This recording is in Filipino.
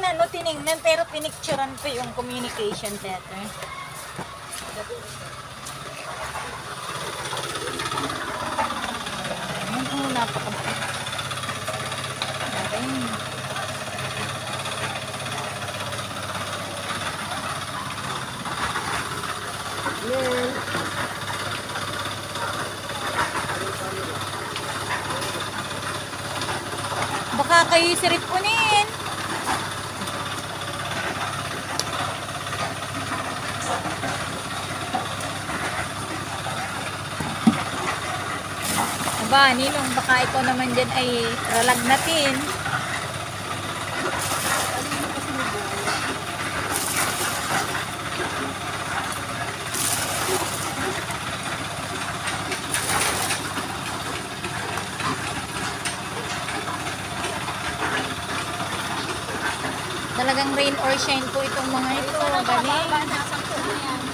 ano, tiningnan, pero pinicturean ko yung communication letter. Ayun, napaka... Ayun. Yan. Baka kayo siripunin. Aba, Ninong, baka ikaw naman dyan ay ralagnatin. Talagang rain or shine po itong mga ito. Galing.